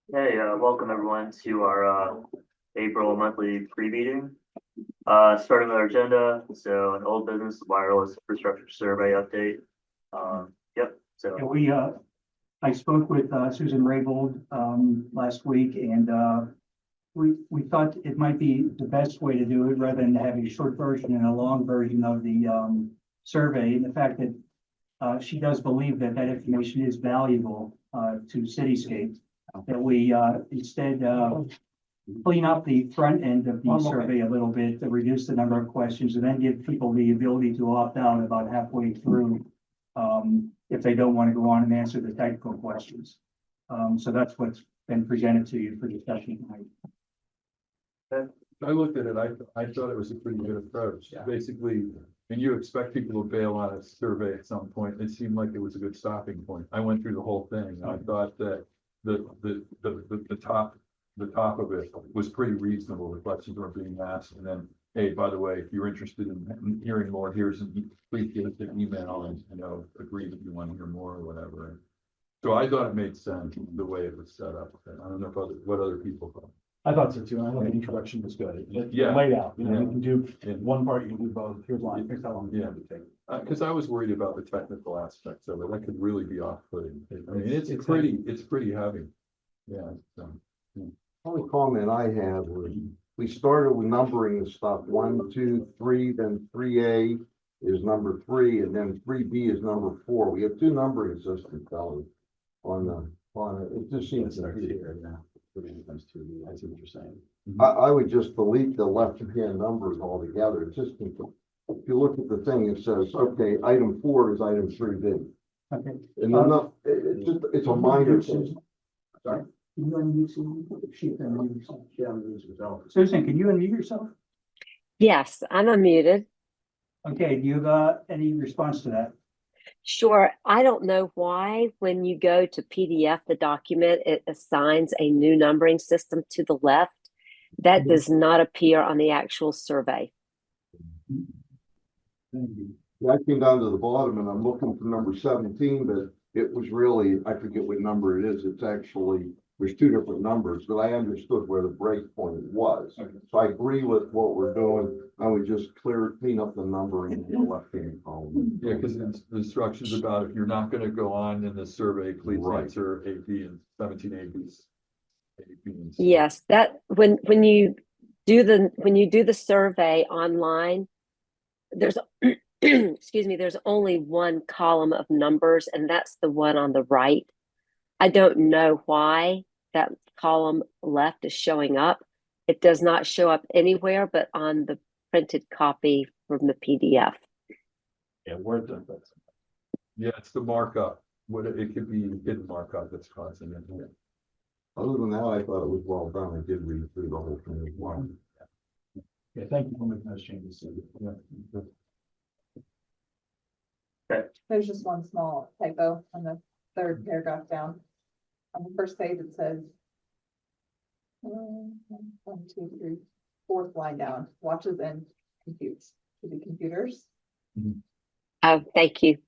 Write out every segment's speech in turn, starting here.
Hey, welcome everyone to our April monthly pre-meeting. Starting with our agenda, so an old business wireless infrastructure survey update. Yep, so Yeah, I spoke with Susan Raybold last week, and we thought it might be the best way to do it rather than having a short version and a long version of the survey. And the fact that she does believe that that information is valuable to Cityscape, that we instead clean up the front end of the survey a little bit to reduce the number of questions and then give people the ability to opt out about halfway through if they don't want to go on and answer the technical questions. So that's what's been presented to you for discussion tonight. I looked at it, I thought it was a pretty good approach. Yeah. Basically, when you expect people to bail on a survey at some point, it seemed like it was a good stopping point. I went through the whole thing, and I thought that the top of it was pretty reasonable. The questions were being asked, and then, hey, by the way, if you're interested in hearing more, please give us an email and, agree that you want to hear more or whatever. So I thought it made sense the way it was set up. I don't know what other people thought. I thought so too, and I thought the introduction was good. Yeah. Laid out, you Yeah. can do Yeah. one part, you can do both, here's line, here's how long you Yeah. have to take. Because I was worried about the technical aspects of it. That could really be off-putting. I mean, it's pretty heavy. Yeah. So, Only comment I had was, we started with numbering the stuff, 1, 2, 3, then 3A is number 3, and then 3B is number 4. We have two numbering systems, fellas, on it. It just seems to be. Yeah. When it comes to the, I see what you're saying. I would just delete the left-hand numbers altogether. It's just, if you look at the thing, it says, okay, item 4 is item 3B. Okay. And then it's a minor thing. Sorry. Can you unmute Susan? She can unmute herself. Susan, can you unmute yourself? Yes, I'm unmuted. Okay, do you have any response to that? Sure. I don't know why when you go to PDF the document, it assigns a new numbering system to the left. That does not appear on the actual survey. Yeah, I came down to the bottom and I'm looking for number 17, but it was really, I forget what number it is. It's actually, there's two different numbers, but I understood where the break point was. Okay. So I agree with what we're doing. I would just clean up the numbering in the left-hand column. yeah, because the instructions about if you're not going to go on in the survey, please Right. answer A, B, and 17 A, B's. Yes, that when you do the survey online, there's excuse me, there's only one column of numbers, and that's the one on the right. I don't know why that column left is showing up. It does not show up anywhere but on the printed copy from the PDF. Yeah, Word does that. Yeah, it's the markup. It could be hidden markup that's causing it. Yeah. Other than that, I thought it was well done. I did read through the whole thing as well. Yeah, thank you for making those changes. Yeah. There's just one small typo on the third paragraph down. On the first page, it says. 1, 2, 3, fourth line down, watches and computes, to be computers. Oh, thank you.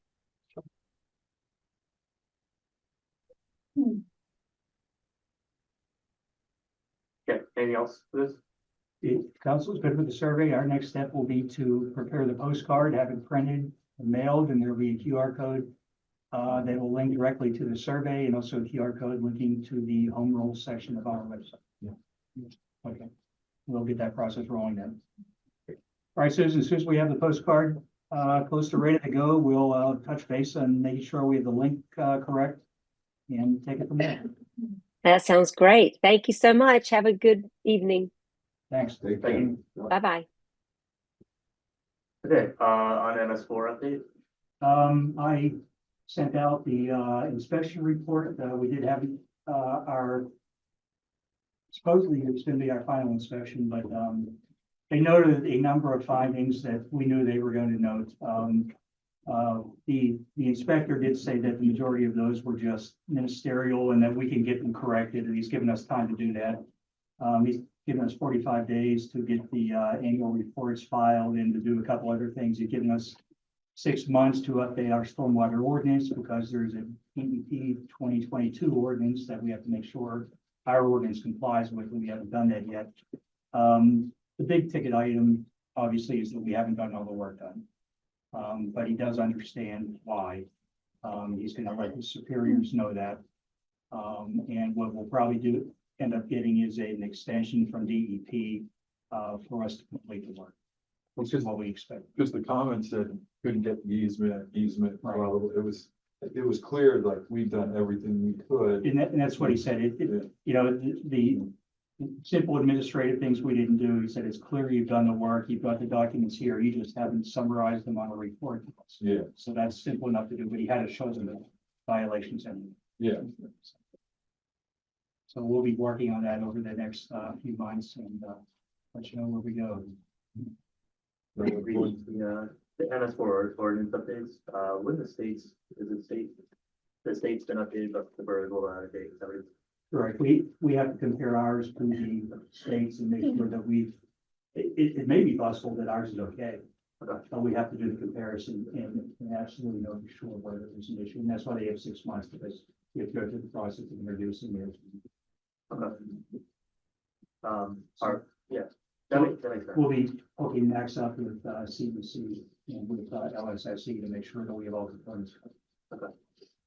okay, anything else for this? The council is good with the survey. Our next step will be to prepare the postcard, have it printed and mailed, and there'll be a QR code that will link directly to the survey and also a QR code linking to the home rule section of our website. Yeah. Okay, we'll get that process rolling then. All right, Susan, as soon as we have the postcard close to ready to go, we'll touch base and make sure we have the link correct and take it from there. That sounds great. Thank you so much. Have a good evening. Thanks. Take Thank care. you. Bye-bye. Okay, on MS4 update. I sent out the inspection report. We did have our supposedly it's going to be our final inspection, but they noted a number of findings that we knew they were going to note. The inspector did say that the majority of those were just ministerial and that we can get them corrected, and he's given us time to do that. He's given us 45 days to get the annual reports filed and to do a couple other things. He's given us 6 months to update our stormwater ordinance because there's a DEP 2022 ordinance that we have to make sure our ordinance complies with, and we haven't done that yet. The big ticket item, obviously, is that we haven't gotten all the work done. But he does understand why. He's gonna let his superiors know that. And what we'll probably end up getting is an extension from DEP, for us to complete the work. Which is what we expect. Because the comment said couldn't get the easement, Right. well, it was clear like we've done everything we could. And that's what he said. You know, the simple administrative things we didn't do. He said, it's clear you've done the work. You've got the documents here. You just haven't summarized them on a report. Yeah, So that's simple enough to do, but he had to show them the violations and. yeah. So we'll be working on that over the next few months and let you know where we go. The MS4 ordinance updates, when the states, the state's been updated, but the borough will date, so it's. Right, we have to compare ours to the states and make sure that it may be possible that ours is okay. Okay. But we have to do the comparison and absolutely know for sure whether there's an issue, and that's why they have 6 months, because you have to go through the process of introducing it. Okay. Yeah, that makes sense. We'll be hooking Max up with CBC and with LSSC to make sure that we have all the funds.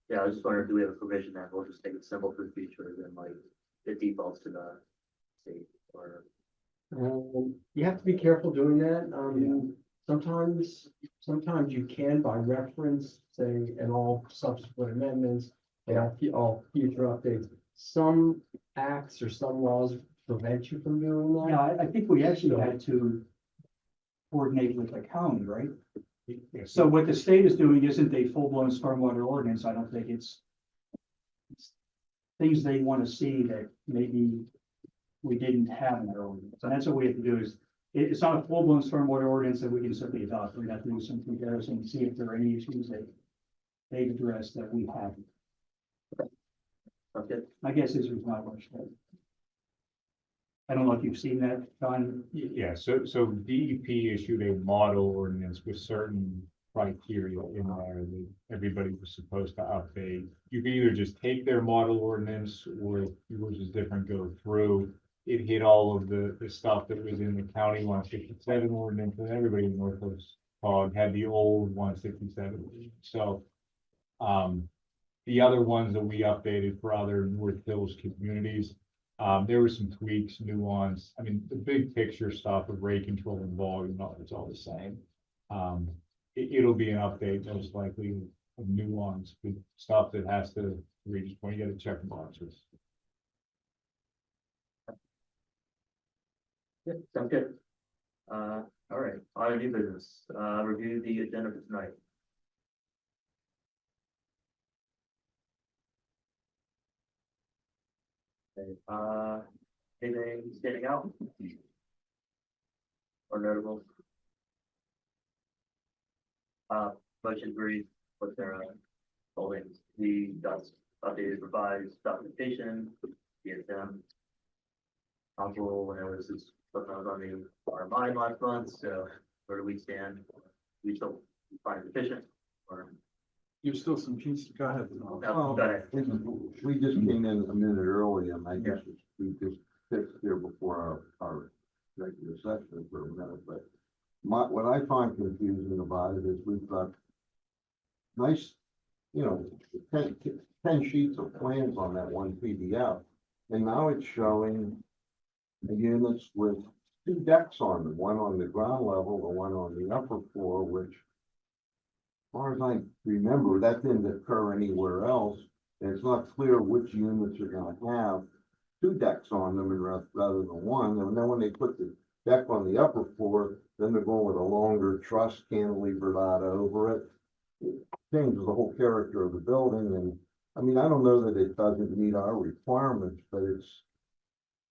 Yeah, I was just wondering, do we have a provision that we'll just make it simple for the future and like it defaults to the state or? You have to be careful doing that. Sometimes you can by reference, say, and all subsequent amendments, and all future updates. Some acts or some laws prevent you from doing that. Yeah, I think we actually had to coordinate with the county, right? So what the state is doing isn't a full-blown stormwater ordinance. I don't think it's things they want to see that maybe we didn't have in our ordinance. And that's what we have to do is, it's not a full-blown stormwater ordinance that we can simply adopt. We have to do some comparison and see if there are any issues that they've addressed that we haven't. Okay. My guess is there's not much there. I don't know if you've seen that, John. Yeah, so DEP issued a model ordinance with certain criteria in there that everybody was supposed to update. You can either just take their model ordinance, or if yours is different, go through. It hit all of the stuff that was in the county 167 ordinance, and everybody in Northwest Cog had the old 167. So the other ones that we updated for other North Hills communities, there were some tweaks, nuance. I mean, the big picture stuff of rate control and volume, it's all the same. It'll be an update most likely of nuance with stuff that has to reach when you got to check boxes. Yeah, sounds good. All right, on to new business, review the agenda for tonight. Okay, anything standing out? Or notable? Motion brief, what's their, holdings, the updated revised documentation, DSM. Council, when it was just something that was on our mind last month, so where do we stand? We still find it efficient, or? There's still some pieces, go ahead. No, go ahead. We just came in a minute early, and I guess we just fixed here before our regular session for a minute, but what I find confusing about it is we've got nice, 10 sheets of plans on that one PDF, and now it's showing units with 2 decks on them, one on the ground level, the one on the upper floor, which, as far as I remember, that didn't occur anywhere else. And it's not clear which units are gonna have 2 decks on them rather than one. And then when they put the deck on the upper floor, then they're going with a longer truss cantilevered out over it. It changes the whole character of the building. And I mean, I don't know that it doesn't meet our requirements, but it's,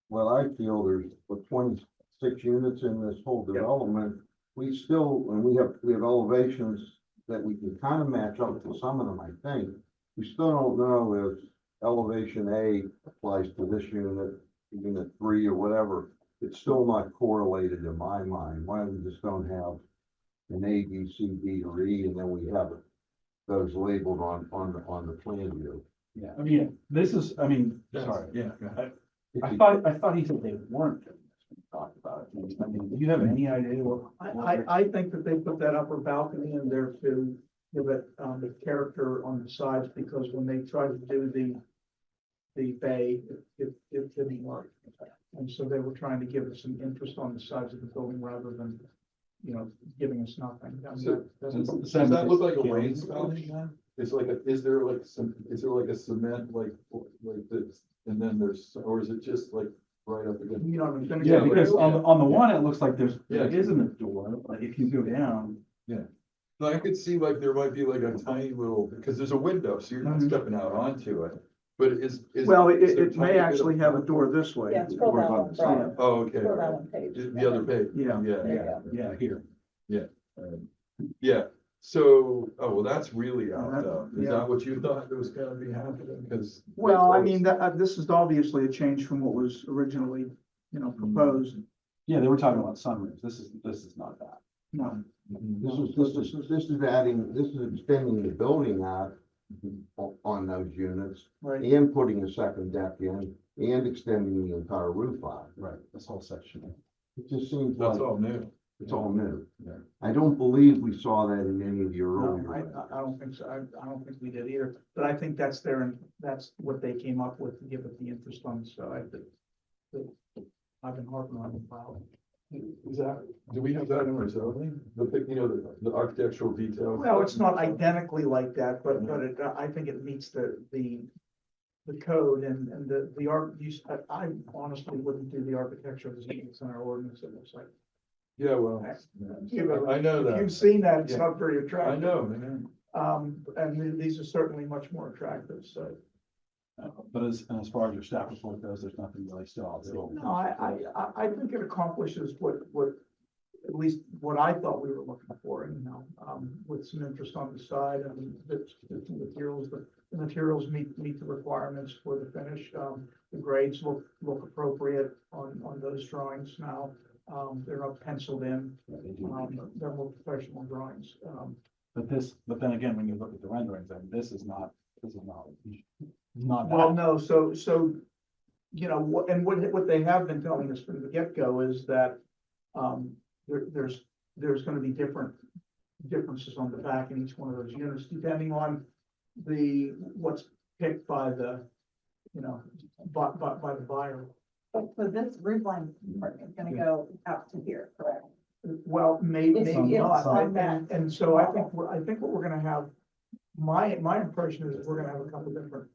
well, I feel there's 26 units in this whole development. We still, and we have elevations that we can kind of match up to some of them, I think. We still don't know if elevation A applies to this unit 3 or whatever. It's still not correlated in my mind. Why we just don't have an A, B, C, D, or E, and then we have those labeled on the plan view. Yeah, I mean, this is, I mean, Sorry, yeah, go ahead. I thought he said they weren't doing this when he talked about it. I mean, do you have any idea what? I think that they put that upper balcony in there to give it, the character on the sides, because when they tried to do the bay, it didn't work. And so they were trying to give us some interest on the sides of the building rather than, giving us nothing. I mean, So- that's- Does that look like a wainscoting then? Is there like a cement this, and then there's, or is it just like right up against? You know, I'm gonna Yeah, go- because on the one, it looks like there Yeah. isn't a door, but if you go down. No, I could see like there might be like a tiny little, because there's a window, so you're not Mhm. stepping out onto it. But is. Well, is there it tiny may bit of- actually have a door this way. Yeah, scroll down one, Brian. Oh, okay. Scroll down one page. The other page. Yeah. There you go. Yeah, here. Yeah, so, well, that's really out Uh-huh, though. Is yeah. that what you thought was gonna be happening? Because. Well, I mean, this is obviously a change from what was originally, proposed. Yeah, they were talking about sunroofs. This is not that. No, This is adding, this is extending the building out on those units right. and putting a second deck in and extending the entire roof out. Right, this whole section. It just seems That's like all new. it's all new. Yeah. I don't believe we saw that in any of the No, earlier. I don't think so. I don't think we did either, but I think that's that's what they came up with to give it the interest on the side that I've been harping on about. Is that, do we have that in our zoning? The architectural details? Well, it's not identically like that, but I think it meets the code and the art use. I honestly wouldn't do the architecture as it's in our ordinance. It looks like. Yeah, well, I know If that. you've seen that, it's Yeah. not very I attractive. know. And these are certainly much more attractive, so. But as far as your staff report goes, there's nothing really still out there. No, I think it accomplishes what, at least what I thought we were looking for, with some interest on the side and the materials meet the requirements for the finish. The grades look appropriate on those drawings now. They're not penciled in, they're more professional drawings. But then again, when you look at the renderings, I mean, this is not Well, that. no, so, what they have been telling us from the get-go is that, there's gonna be differences on the back in each one of those units, depending on what's picked by the, by the buyer. So this roof line is gonna go out to here, correct? Well, maybe It's- not, it's on that. and so I think what we're gonna have, my impression is we're gonna have a couple different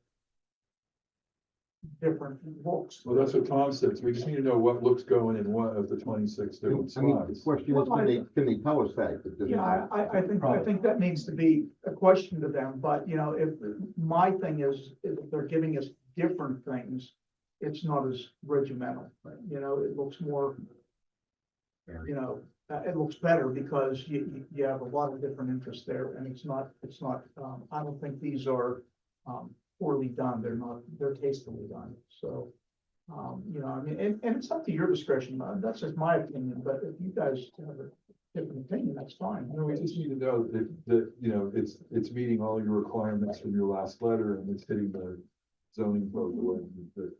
looks. Well, that's what Tom said. So we just need to know what looks going in one of the 26 different I mean, the spots. question is, can they tell us that? Yeah, I think that needs to be a question to them, but if my thing is, if they're giving us different things, it's not as regimental, it looks more, it looks better because you have a lot of different interests there and it's not, I don't think these are, poorly done. They're tastefully done. So, I mean, and it's up to your discretion. That's just my opinion, but if you guys have a different opinion, that's fine. No, we just need to know that, it's meeting all your requirements from your last letter and it's hitting the zoning code, the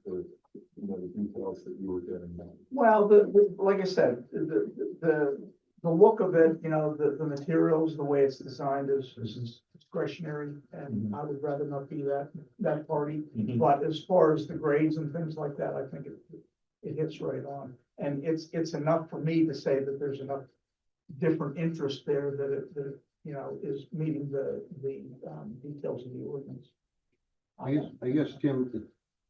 details that you were getting. Well, like I said, the look of it, the materials, the way it's designed is discretionary, and I would rather not be that party. But as far as the grades and things like that, I think it hits right on. And it's enough for me to say that there's enough different interest there that it is meeting the details of the ordinance. I guess, Tim,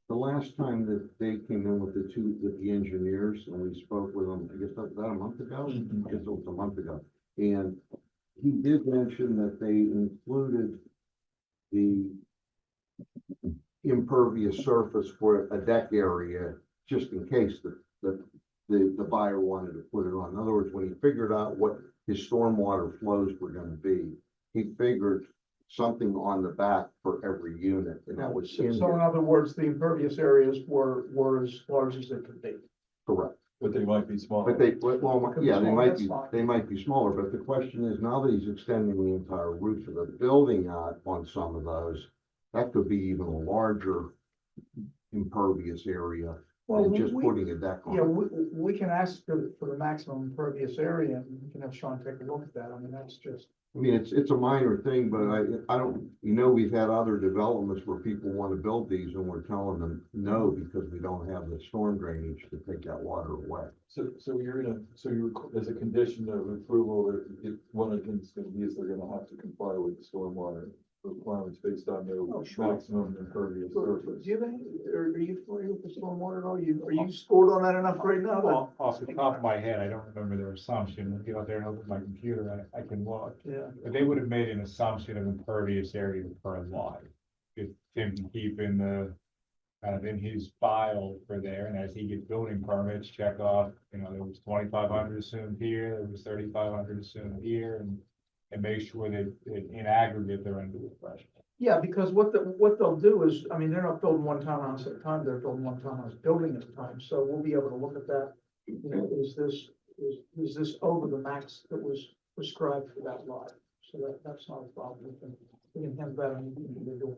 the last time that they came in with the engineers and we spoke with them, I guess that was about a month ago. I guess it was a month ago. And he did mention that they included the impervious surface for a deck area, just in case the buyer wanted to put it on. In other words, when he figured out what his stormwater flows were gonna be, he figured something on the back for every unit, and that was in So in there. other words, the impervious areas were as large as they could be. Correct. But they might be smaller. But yeah, That's fine. they might be smaller, but the question is, now that he's extending the entire roof of the building out on some of those, that could be even a larger impervious area. Well, than just we- putting a deck on. Yeah, we can ask for the maximum impervious area, and we can have Sean take a look at that, I mean, that's just. I mean, it's a minor thing, but I don't, we've had other developments where people want to build these and we're telling them no, because we don't have the storm drainage to take that water away. So you're, as a condition of approval, one of the things gonna be is they're gonna have to comply with the stormwater requirements based on their Oh, sure. maximum impervious Do surface. you have any, are you familiar with the stormwater at all? Are you scored on that enough right now? Off the top of my head, I don't remember their assumption. Get out there and look at my computer, I can look. Yeah. But they would have made an assumption of impervious area per lot. If Tim can keep in the, kind of in his file for there, and as he gets building permits, check off, there was 2,500 assumed here, there was 3,500 assumed here, and make sure that in aggregate, they're under the threshold. Yeah, because what they'll do is, I mean, they're not building one townhouse at a time, they're building one townhouse building at a time, so we'll be able to look at that. Is this over the max that was prescribed for that lot? So that's not a problem, we can have that on the individual.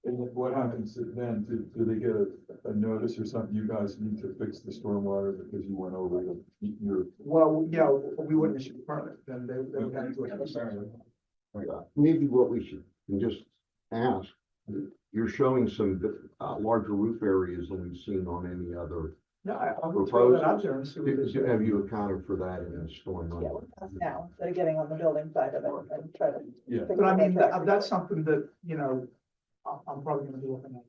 And then what happens then? Do they get a notice or something? You guys need to fix the stormwater because you went over your. Well, yeah, we wouldn't issue a permit, then they would have to address that. Maybe what we should just ask, you're showing some larger roof areas than we've seen on any other. Yeah, I would throw that out there and see what they say. Have you accounted for that in the stormwater? Yeah, we're past now, instead of getting on the building side of it and try to. Yeah. figure But I out mean, that that's something that, I'm probably gonna be looking at.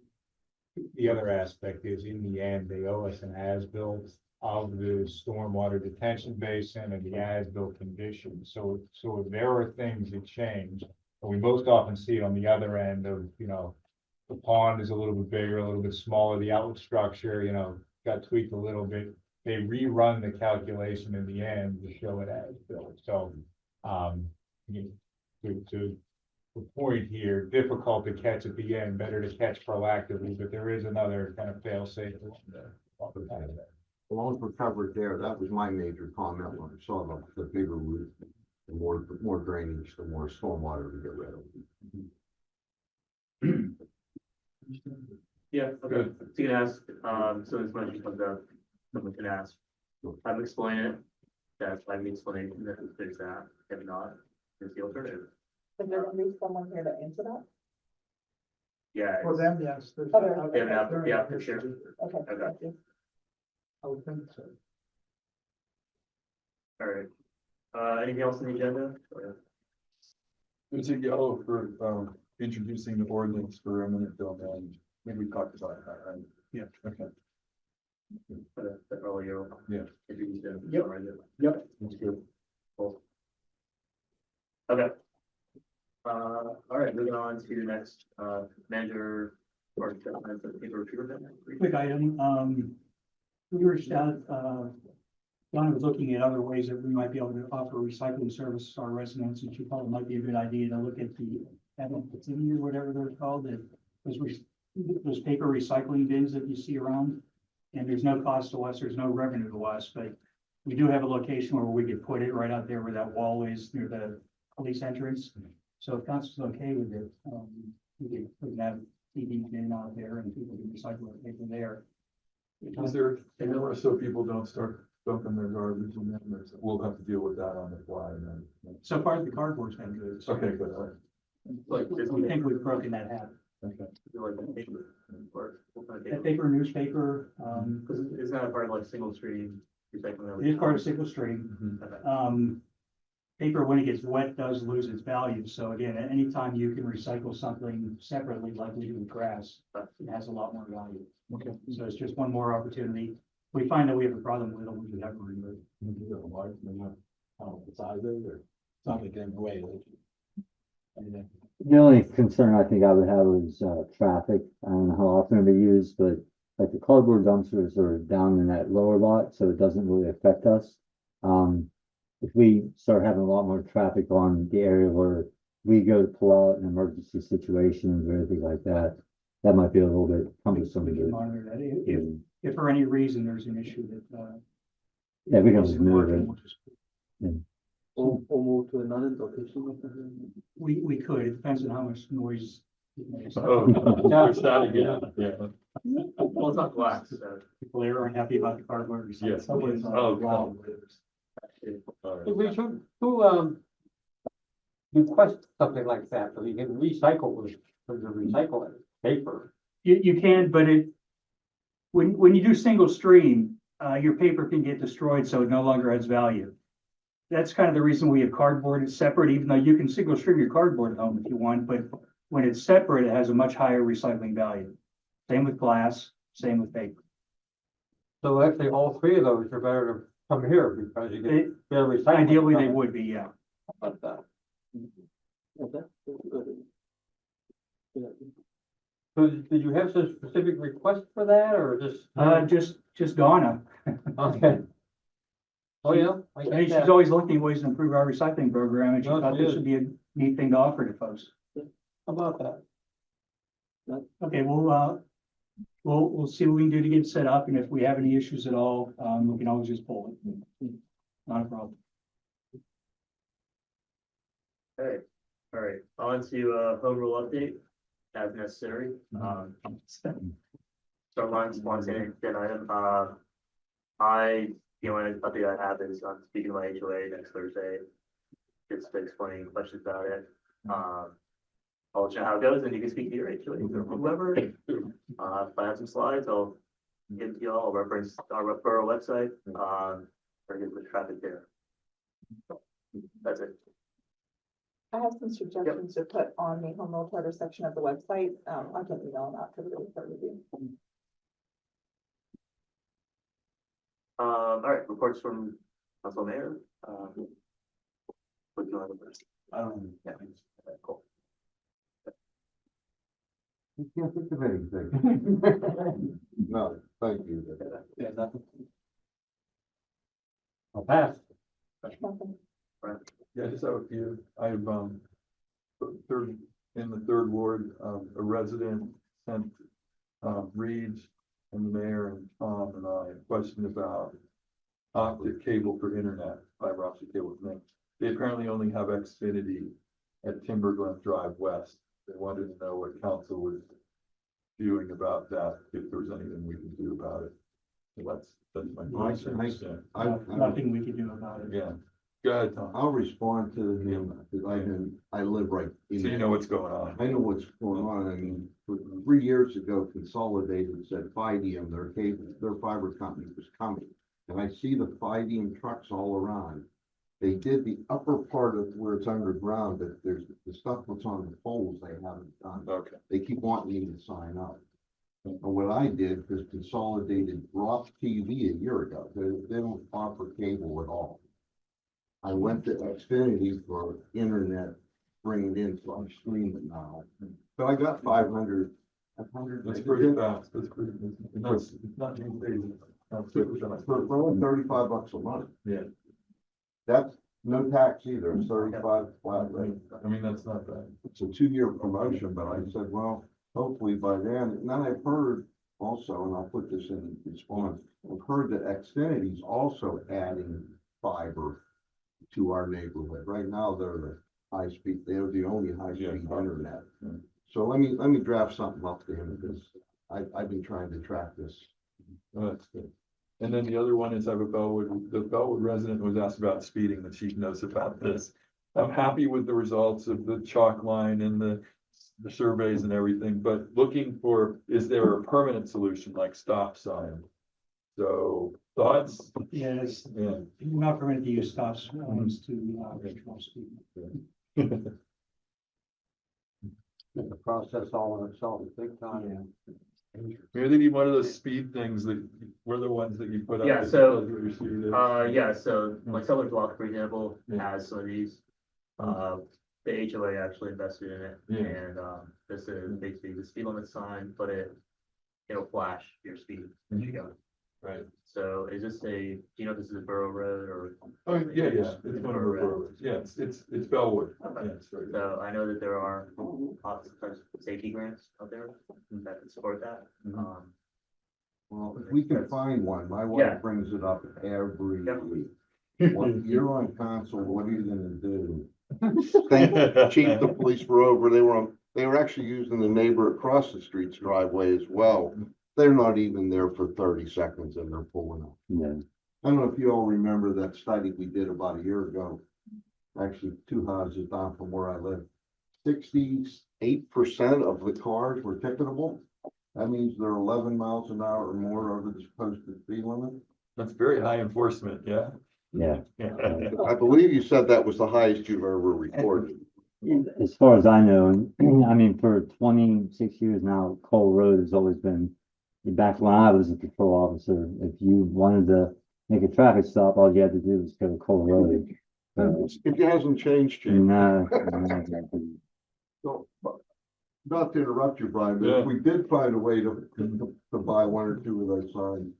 The other aspect is, in the end, they owe us an as-built of the stormwater detention basin and the as-built conditions. So if there are things that change, and we most often see it on the other end of, the pond is a little bit bigger, a little bit smaller, the outlet structure, got tweaked a little bit. They rerun the calculation in the end to show it as built. So, to the point here, difficult to catch at the end, better to catch proactively, but there is another kind of fail safe. As long as we're covered there, that was my major comment when I saw the bigger roof. The more drainage, the more stormwater to get rid of. Yeah, okay. So you can ask, so this question comes up, someone can ask, I've explained it. That's my explanation, that there's that, if not, there's the alternative. Is there gonna be someone here to answer that? Yeah. For them, yes. there's- Okay. Yeah, for sure. Okay, Okay. thank you. I would think so. All right. Anything else on the agenda? There's a yellow for, introducing the ordinance for eminent domain. Maybe we talked about that, right? Yeah. Okay. For the earlier. Yeah. Introduce them. Yep. Yep. That's good. Cool. Okay. All right, moving on to the next, manager or development of the paper retrieval. Quick item, we were Donna was looking at other ways that we might be able to offer recycling service to our residents, and she thought it might be a good idea to look at the activity or whatever they're called, that those paper recycling bins that you see around. And there's no cost to us, there's no revenue to us, but we do have a location where we could put it right out there where that wall is near the police entrance. So if council's okay with it, we could have TV bin out there and people can recycle the paper there. Is there, so people don't start dumping their garbage in there, we'll have to deal with that on the fly and then. So far, the cardboard's been good. So Okay, good, all right. Like, this we think we've broken that habit. Okay. like the paper, or what kind of That paper? paper, newspaper, Because it's not a part of like single stream recycling. it is part of single stream. Okay. Paper, when it gets wet, does lose its value. So again, anytime you can recycle something separately, like we do with grass, it has a lot more value. Okay. So it's just one more opportunity. We find that we have a problem with them, we should have to remove. The size of it, or something getting away. The only concern I think I would have is traffic. I don't know how often it'll be used, but like the cardboard dumpsters are down in that lower lot, so it doesn't really affect us. If we start having a lot more traffic on the area where we go to pull out in emergency situations or anything like that, that might be a little bit cumbersome. We can monitor that. If for any reason there's an issue that, Yeah, we can isn't just move working, it. we'll just- Or move to another location or something. we could, it depends on how much noise Oh, there's that again, yeah. Well, it's not glass, so. People here aren't happy about the cardboard. Yes. Someone's, Oh, wall. All right. Richard, request something like that, so you can recycle with the recycle paper. You can, but when you do single stream, your paper can get destroyed, so it no longer has value. That's kind of the reason we have cardboard is separate, even though you can single stream your cardboard at home if you want, but when it's separate, it has a much higher recycling value. Same with glass, same with paper. So actually, all three of those are better to come here because you It- get better recycling. Ideally, they would be, yeah. But, so did you have some specific request for that or Just Donna. Okay. Oh, yeah. I I get mean, she's that. always looking at ways to improve our recycling program, and she No, thought she this is. would be a neat thing to offer to folks. How about that? Okay, we'll see what we can do to get it set up, and if we have any issues at all, we can always just pull it. Not a problem. Okay, all right, on to home rule update as necessary. Start line spontaneous agenda item. The only update I have is I'm speaking to my HOA next Thursday. Just explaining questions about it. I'll let you know how it goes, and you can speak to your HOA or whoever. If I have some slides, I'll give them to y'all. I'll reference our Borough website. Or get the traffic there. That's it. I have some suggestions to put on the home rule charter section of the website. I can email them out to everybody for review. All right, reports from council mayor. What do you want to first? Yeah, cool. I can't think of anything. No, thank you. Yeah, nothing. I'll pass. Nothing. Yeah, I just have a few. I've, in the third ward, a resident sent, Reed and the mayor and Tom and I a question about optic cable for internet, fiber optic cable thing. They apparently only have Xfinity at Timber Glen Drive West. They wanted to know what council was viewing about that, if there was anything we can do about it. So that's my question. Nothing we can do about it. Yeah, go ahead, Tom. I'll respond to him, because I live right. in So you that. know what's going on. I know what's going on. I mean, 3 years ago, Consolidated said Fidium, their fiber company was coming. And I see the Fidium trucks all around. They did the upper part of where it's underground, but there's the stuff that's on the poles they haven't done. Okay. They keep wanting me to sign up. And what I did, because Consolidated dropped TV a year ago, they don't offer cable at all. I went to Xfinity for internet, bring it in, so I'm streaming it now. But I got 500. That's pretty fast. That's pretty, it's not these days. That's super fast. For only $35 a month. Yeah. That's no tax either, it's 35 flat rate. I mean, that's not bad. It's a 2-year promotion, but I said, well, hopefully by then, and then I've heard also, and I'll put this in response, I've heard that Xfinity's also adding fiber to our neighborhood. Right now, they're the high speed, they're the only high speed internet. Yeah. So let me draft something up to him, because I've been trying to track this. Oh, that's good. And then the other one is I have the Bellwood resident was asked about speeding. The chief knows about this. I'm happy with the results of the chalk line and the surveys and everything, but looking for, is there a permanent solution like stop sign? So thoughts? Yes, Yeah. we're not permitted to use stop signs to control speed. The process all in itself is big time. Maybe they need one of those speed things that were the ones that you put up. Yeah, that so, tells you your speed is. Yeah, so like Seller's Block, for example, has some of these. The HOA actually invested in it, Yeah. and this is basically the speed limit sign, but it'll flash your speed as you go. Right. So is this do you know if this is a Borough Road or? Oh, yeah, it's one of our roads. Yeah, it's Bellwood. Okay. Yeah, it's very good. So I know that there are lots of safety grants out there that can support that. Well, if we can find one, my Yeah. wife brings it up every Yep. week. Well, you're on council, what are you gonna do? Thank Chief, the police were over, they were on They were actually using the neighbor across the street's driveway as well. They're not even there for 30 seconds and they're pulling up. Yeah, I don't know if you all remember that study we did about a year ago. Actually, 2 houses down from where I live. 68% of the cars were ticketable. That means they're 11 miles an hour or more over the posted speed limit. That's very high enforcement, yeah. yeah. I believe you said that was the highest you've ever recorded. As far as I know, and I mean, for 26 years now, Cole Road has always been, back when I was a patrol officer, if you wanted to make a traffic stop, all you had to do was go to Cole Road. It hasn't changed, Chief. No, So, not to interrupt you, Brian, but Yeah. if we did find a way to buy 1 or 2 of those signs,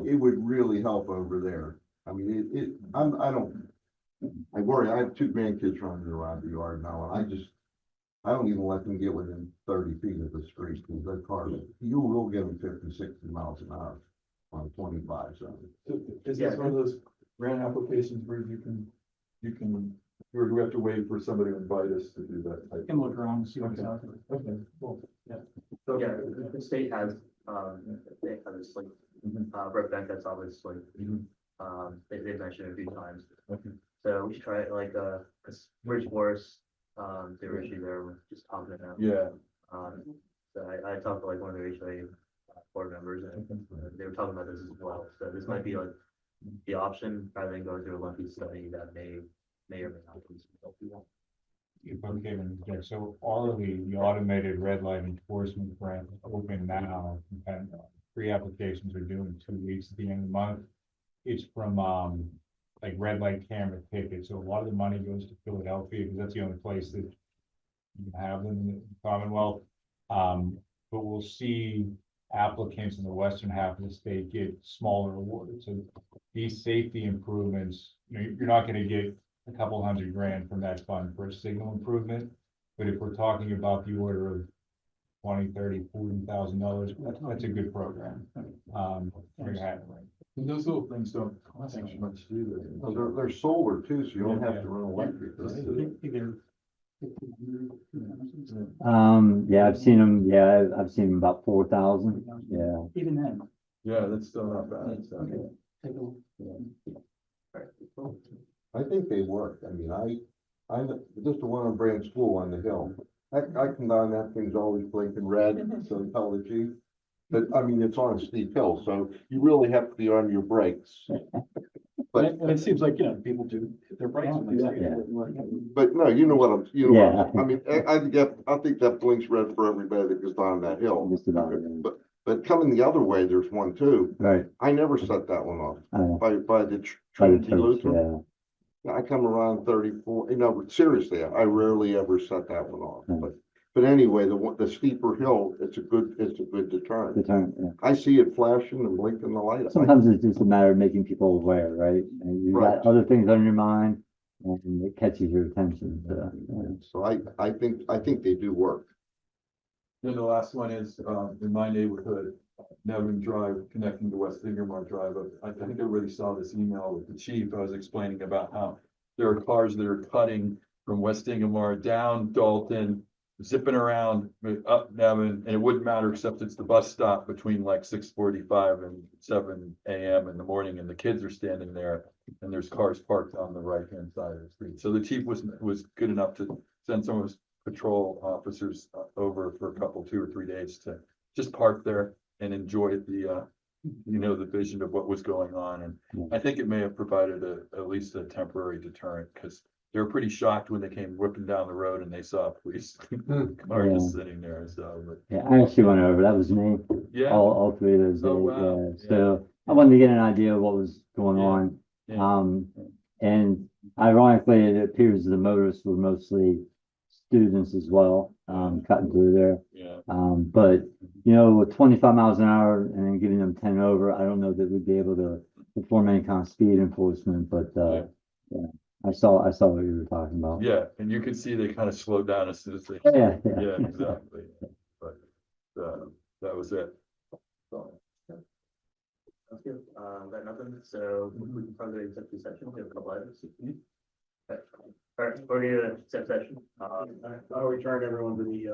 it would really help over there. I mean, I worry, I have 2 grandkids running around the yard now, and I don't even let them get within 30 feet of the street, because their cars, you will get them 50, 60 miles an hour on 25, so. Is this one of those grant applications where or do we have to wait for somebody to invite us to do that type? Can look around and see what's out there. Okay, cool. So, yeah, the state has, they have this like, Brett Benkett's office, like, they mentioned it a few times. Okay. So we should try it like, cause Rich Forest, they were actually there, we're just talking to them. Yeah. So I talked to like one of their HOA board members and they were talking about this as well. So this might be like the option rather than going through a lengthy study that may or may not be helpful. If I came in there, so Arlie, the automated red light enforcement grant is open now, and pre-applications are due in 2 weeks at the end of the month. It's from, like red light camera tickets, so a lot of the money goes to Philadelphia, because that's the only place that you can have them in the Commonwealth. But we'll see applicants in the western half of the state get smaller awards, so these safety improvements, you're not gonna get a couple $100,000 from that fund for a signal improvement. But if we're talking about the order of $20,000, $30,000, $40,000, that's a good program. We're handling. And those little things don't cost much, do they? Well, they're solar too, so you don't have to run electric. yeah, I've seen them, yeah, I've seen them about 4,000, yeah. Even then. Yeah, that's still not bad. So. Okay. Take a look. I think they work. I mean, I just the one on Brand School on the hill. I come down, that thing's always blinking red, so tell the chief. But I mean, it's on a steep hill, so you really have to be on your brakes. But And it seems like, people do hit their brakes when they see Yeah. it. But no, you know what I'm, you know, Yeah. what I mean, I think that blinks red for everybody that goes down that hill. Just about, yeah. But coming the other way, there's one too. Right, I never set that one off by the by the Trinity church, Lutheran. yeah. I come around 34, seriously, I rarely ever set that one off, Mm. but anyway, the steeper hill, it's a good deterrent. Deterrent, yeah. I see it flashing and blinking the light. Sometimes it's just a matter of making people aware, right? And you Right. got other things on your mind and it catches your attention, so, yeah. So I think they do work. Then the last one is, in my neighborhood, Nevin Drive connecting to West Ingermar Drive. I think everybody saw this email with the chief. I was explaining about how there are cars that are cutting from West Ingermar down Dalton, zipping around up Nevin, and it wouldn't matter except it's the bus stop between like 6:45 and 7 AM in the morning, and the kids are standing there, and there's cars parked on the right-hand side of the street. So the chief was good enough to send some of his patrol officers over for a couple, 2 or 3 days to just park there and enjoy the vision of what was going on. And I think it may have provided at least a temporary deterrent, because they were pretty shocked when they came whipping down the road and they saw a police car just sitting there. So, but Yeah, I actually went over, that was me, yeah, all 3 of those days, Oh, wow. yeah. So I wanted to get an idea of what was going Yeah. on. Yeah. And ironically, it appears the motorists were mostly students as well, cutting through there. yeah. But, with 25 miles an hour and then giving them 10 over, I don't know that we'd be able to perform any kind of speed enforcement, but, yeah, I saw what you were talking about. Yeah, and you could see they kind of slowed down as soon as they. Yeah. Yeah, exactly. But that was it. So, Sounds good. Got nothing, so we can probably accept the section, we have a couple items. Okay. All right, we're gonna set session. I'll return everyone to the,